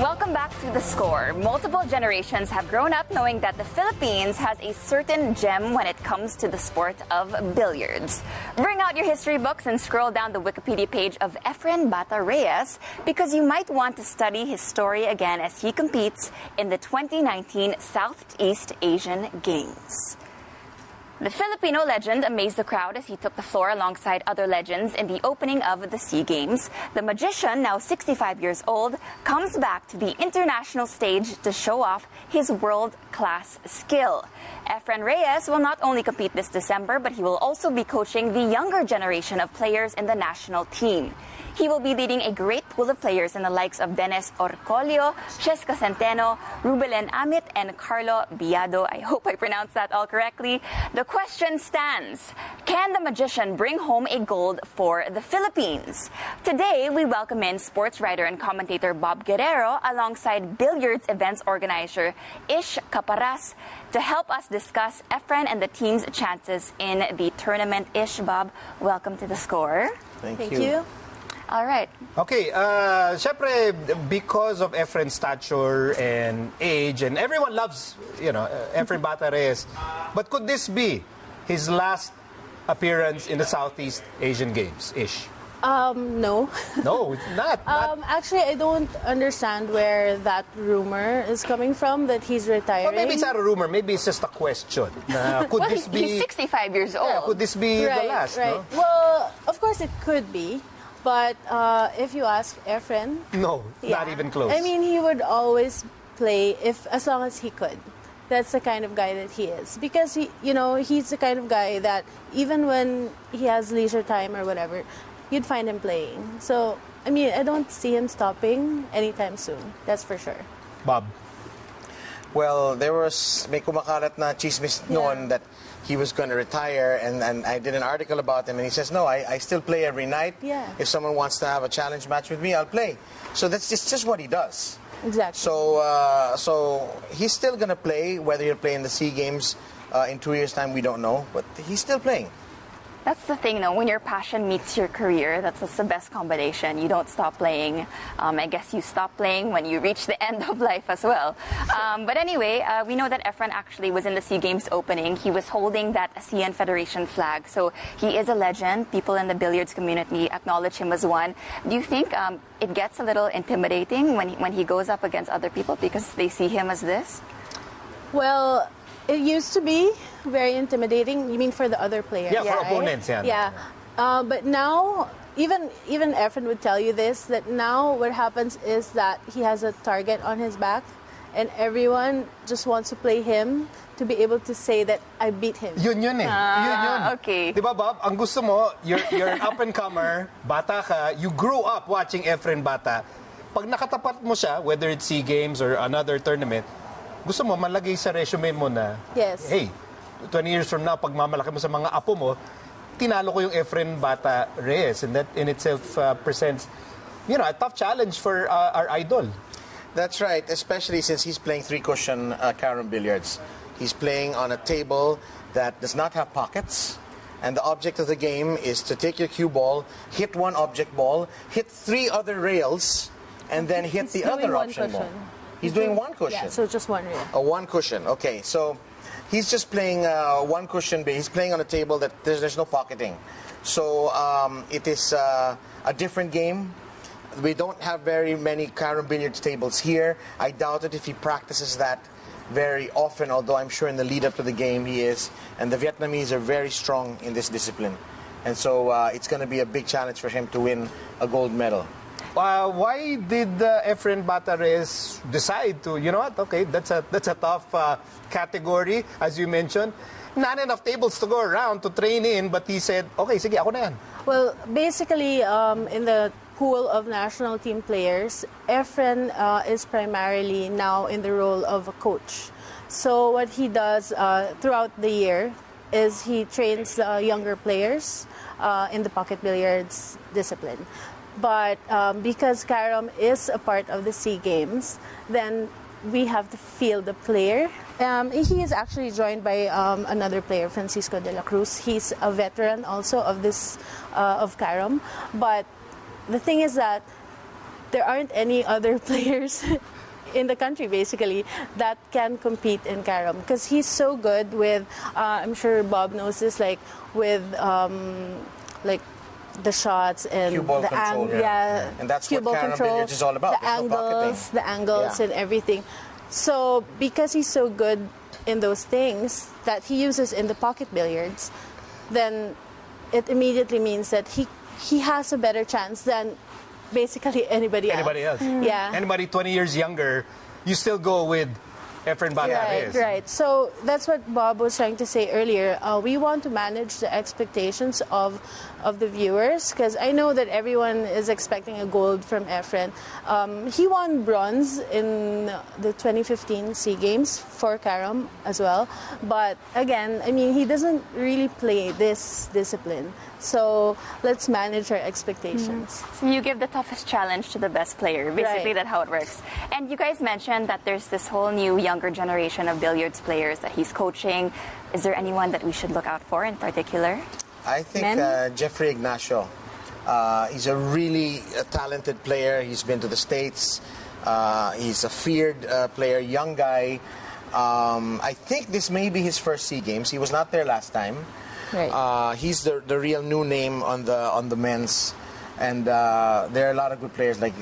Welcome back to The Score. Multiple generations have grown up knowing that the Philippines has a certain gem when it comes to the sport of billiards. Bring out your history books and scroll down the Wikipedia page of Efren Bata Reyes because you might want to study his story again as he competes in the 2019 Southeast Asian Games. The Filipino legend amazed the crowd as he took the floor alongside other legends in the opening of the SEA Games. The magician, now 65 years old, comes back to the international stage to show off his world-class skill. Efren Reyes will not only compete this December, but he will also be coaching the younger generation of players in the national team. He will be leading a great pool of players in the likes of Dennis Orcolio, Cheska Centeno, Rubelen Amit, and Carlo Biado. I hope I pronounced that all correctly. The question stands, can the magician bring home a gold for the Philippines? Today, we welcome in sports writer and commentator Bob Guerrero alongside billiards events organizer Ish Caparas to help us discuss Efren and the team's chances in the tournament. Ish, Bob, welcome to The Score. Thank you. All right. Okay, syempre, because of Efren's stature and age, and everyone loves, Efren Bata Reyes. But could this be his last appearance in the Southeast Asian Games, Ish? No. No, it's not. Actually, I don't understand where that rumor is coming from, that he's retiring. Or maybe it's not a rumor, maybe it's just a question. Could Well, this be... he's 65 years old. Yeah, could this be the last, no? Well, of course it could be. But if you ask Efren... No, not even close. I mean, he would always play as long as he could. That's the kind of guy that he is. Because, he's the kind of guy that even when he has leisure time or whatever, you'd find him playing. So, I mean, I don't see him stopping anytime soon. That's for sure. Bob? Well, may kumakalat na chismis noon that he was going to retire, and I did an article about him, and he says, no, I still play every night. Yeah. If someone wants to have a challenge match with me, I'll play. So that's just what he does. Exactly. So he's still going to play, whether he'll play in the SEA Games in 2 years' time, we don't know, but he's still playing. That's the thing, though. When your passion meets your career, that's the best combination. You don't stop playing. I guess you stop playing when you reach the end of life as well. But anyway, we know that Efren actually was in the SEA Games opening. He was holding that ASEAN Federation flag. So he is a legend. People in the billiards community acknowledge him as one. Do you think it gets a little intimidating when he goes up against other people because they see him as this? Well, it used to be very intimidating. You mean for the other players? Yeah, for opponents. Yeah. But now, even Efren would tell you this, that now what happens is that he has a target on his back, and everyone just wants to play him to be able to say that I beat him. Yun eh. Yun. Okay. Di ba, Bob? Ang gusto mo, you're an up-and-comer, bata ka, you grew up watching Efren Bata. Pag nakatapat mo siya, whether it's SEA Games or another tournament, gusto mo malagay sa resume mo na, yes, hey, 20 years from now, pag mamalaki mo sa mga apo mo, tinalo ko yung Efren Bata Reyes. And that in itself presents, a tough challenge for our idol. That's right, especially since he's playing three-cushion Carom billiards. He's playing on a table that does not have pockets. And the object of the game is to take your cue ball, hit one object ball, hit three other rails, and then hit the other option ball. He's doing one cushion. Yeah, so just one rail. One cushion, okay. So he's just playing one cushion. He's playing on a table that there's no pocketing. So it is a different game. We don't have very many Carom billiards tables here. I doubt it if he practices that very often, although I'm sure in the lead up to the game he is. And the Vietnamese are very strong in this discipline. And so it's going to be a big challenge for him to win a gold medal. Why did Efren Bata Reyes decide to, okay, that's a tough category, as you mentioned. Not enough tables to go around to train in, but he said, okay, sige, ako na yan. Well, basically, in the pool of national team players, Efren is primarily now in the role of a coach. So what he does throughout the year is he trains younger players in the pocket billiards discipline. But because Carom is a part of the SEA Games, then we have to field the player. He is actually joined by another player, Francisco de la Cruz. He's a veteran also of Carom. But the thing is that there aren't any other players in the country, basically, that can compete in Carom, because he's so good with, I'm sure Bob knows this, like with like the shots and Cue ball the control, and that's cue what ball Carom control, billiards is all about. the angles Yeah. and everything. So because he's so good in those things that he uses in the pocket billiards, then it immediately means that he has a better chance than basically anybody else. Yeah. Anybody 20 years younger, you still go with Efren Bata Reyes. Right. So that's what Bob was trying to say earlier. We want to manage the expectations of the viewers, because I know that everyone is expecting a gold from Efren. He won bronze in the 2015 SEA Games for Carom as well. But again, I mean, he doesn't really play this discipline. So let's manage our expectations. So you give the toughest challenge to the best player. Basically, Right. that's how it works. And you guys mentioned that there's this whole new younger generation of billiards players that he's coaching. Is there anyone that we should look out for in particular? I think Men? Jeffrey Ignacio. He's a really talented player. He's been to the States. He's a feared player, young guy. I think this may be his first SEA Games. He was not there last time. Right. He's the real new name on the men's, and there are a lot of good players like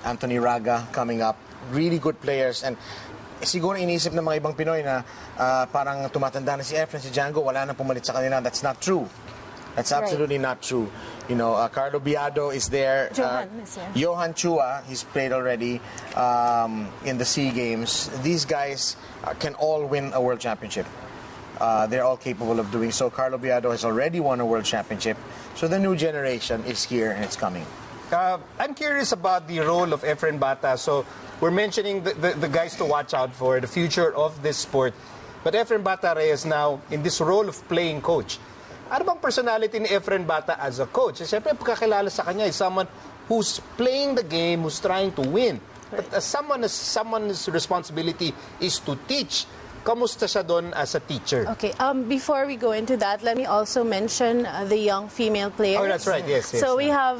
Anthony Raga coming up. Really good players, and siguro inisip ng mga ibang Pinoy na parang tumatanda na si Efren, si Django, wala na pumalit sa kanila. That's not true. That's absolutely not true. You know, Carlo Biado is there. Johan is there. Johan Chua, he's played already in the SEA Games. These guys can all win a world championship. They're all capable of doing so. Carlo Biado has already won a world championship. So the new generation is here and it's coming. I'm curious about the role of Efren Bata. So we're mentioning the guys to watch out for, the future of this sport. But Efren Bata Reyes now in this role of playing coach. Ano bang personality ni Efren Bata as a coach? Siyempre, pagkakilala sa kanya is someone who's playing the game, who's trying to win. But as someone's responsibility is to teach. Kamusta siya doon as a teacher? Okay, before we go into that, let me also mention the young female players. Oh, that's right, yes. So we have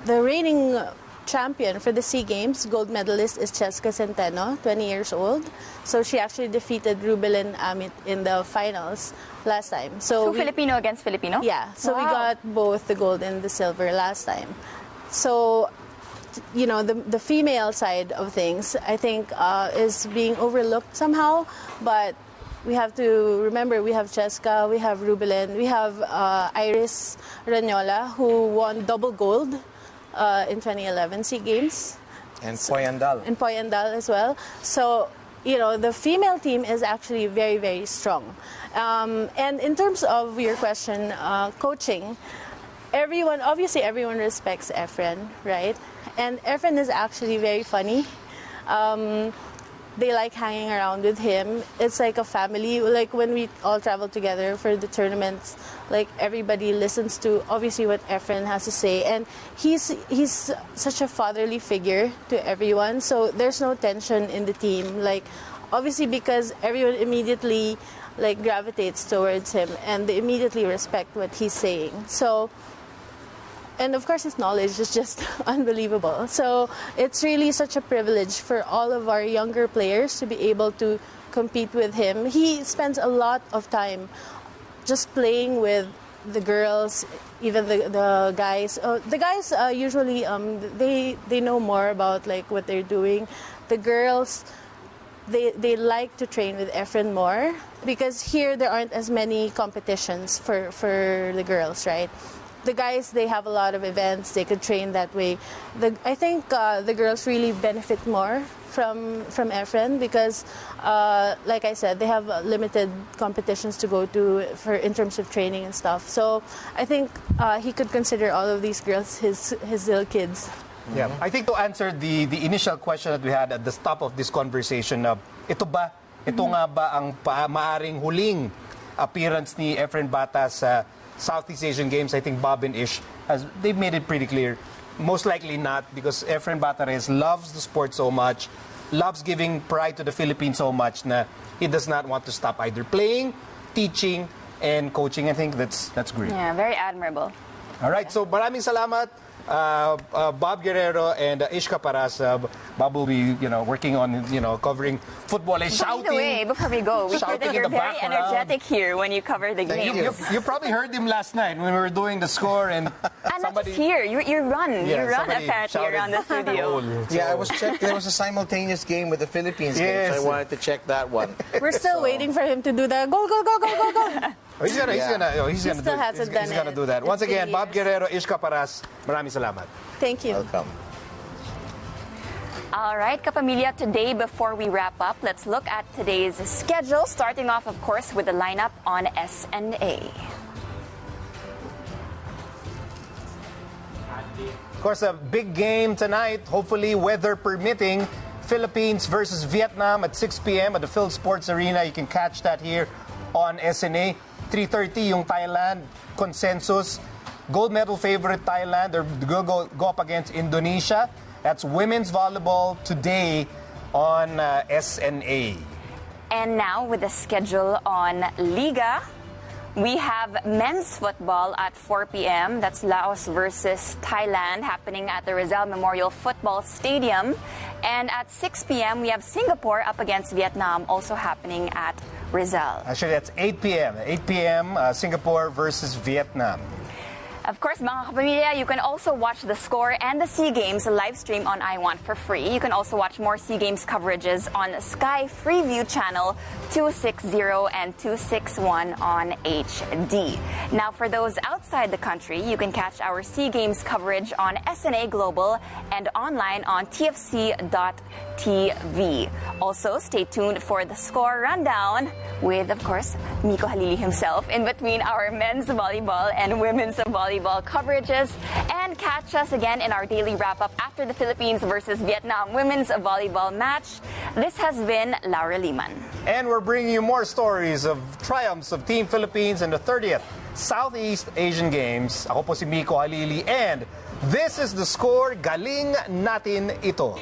the reigning champion for the SEA Games, gold medalist, is Cheska Centeno, 20 years old. So she actually defeated Rubelin Amit in the finals last time. So Filipino against Filipino? Yeah, so we Wow. got both the gold and the silver last time. So, you know, the female side of things, I think, is being overlooked somehow. But we have to remember, we have Cheska, we have Rubelin, we have Iris Ranyola, who won double gold in 2011 SEA Games. And Poyandal. And Poyandal as well. So, you know, the female team is actually very, very strong. And in terms of your question, coaching, obviously everyone respects Efren, right? And Efren is actually very funny. They like hanging around with him. It's like a family. Like when we all travel together for the tournaments, like everybody listens to obviously what Efren has to say, and he's such a fatherly figure to everyone. So there's no tension in the team. Like obviously because everyone immediately like gravitates towards him and they immediately respect what he's saying. So. And of course, his knowledge is just unbelievable. So it's really such a privilege for all of our younger players to be able to compete with him. He spends a lot of time just playing with the girls, even the guys. The guys usually they know more about like what they're doing. The girls, they like to train with Efren more because here there aren't as many competitions for the girls, right? The guys, they have a lot of events. They could train that way. I think the girls really benefit more from Efren because, like I said, they have limited competitions to go to in terms of training and stuff. So I think he could consider all of these girls his little kids. Yeah, I think to answer the initial question that we had at the top of this conversation, ito nga ba ang maaring huling appearance ni Efren Bata sa Southeast Asian Games? I think Bob and Ish, they've made it pretty clear. Most likely not, because Efren Bata Reyes loves the sport so much, loves giving pride to the Philippines so much na he does not want to stop either playing, teaching, and coaching. I think that's great. Yeah, very admirable. All right, so maraming salamat, Bob Guerrero and Ish Caparas. Bob will be, working on, covering football and shouting. By the way, before we go, we heard Shouting that in you're the very background. energetic here when you cover the game. You probably heard him last night when we were doing the score and And not somebody... just here, you run. Yeah, you run somebody apparently shouted around the studio. goal. Yeah, I was checking. There was a simultaneous game with the Philippines game, Yes. so I wanted to check that one. We're still waiting for him to do the go, go, go, go, go, go. Oh, he's gonna still hasn't done it. do that. Once It's been again, Bob years. Guerrero, Ish Caparas, maraming salamat. Thank you. Welcome. All right, Kapamilya, today before we wrap up, let's look at today's schedule, starting off, of course, with the lineup on SNA. Of course, a big game tonight, hopefully weather permitting. Philippines versus Vietnam at 6 p.m. at the Phil Sports Arena. You can catch that here on SNA. 3:30 yung Thailand consensus. Gold medal favorite Thailand. They're go up against Indonesia. That's women's volleyball today on SNA. And now with the schedule on Liga, we have men's football at 4 p.m. That's Laos versus Thailand happening at the Rizal Memorial Football Stadium. And at 6 p.m. we have Singapore up against Vietnam also happening at Rizal. Actually, that's 8 p.m. 8 p.m. Singapore versus Vietnam. Of course, mga kapamilya, you can also watch the score and the SEA Games live stream on iWant for free. You can also watch more SEA Games coverages on Sky Freeview channel 260 and 261 on HD. Now, for those outside the country, you can catch our SEA Games coverage on SNA Global and online on tfc.tv. Also, stay tuned for the score rundown with, of course, Miko Halili himself in between our men's volleyball and women's volleyball coverages, and catch us again in our daily wrap-up after the Philippines versus Vietnam women's volleyball match. This has been Laura Liman. And we're bringing you more stories of triumphs of Team Philippines in the 30th Southeast Asian Games. Ako po si Miko Halili, and this is the score. Galing natin ito.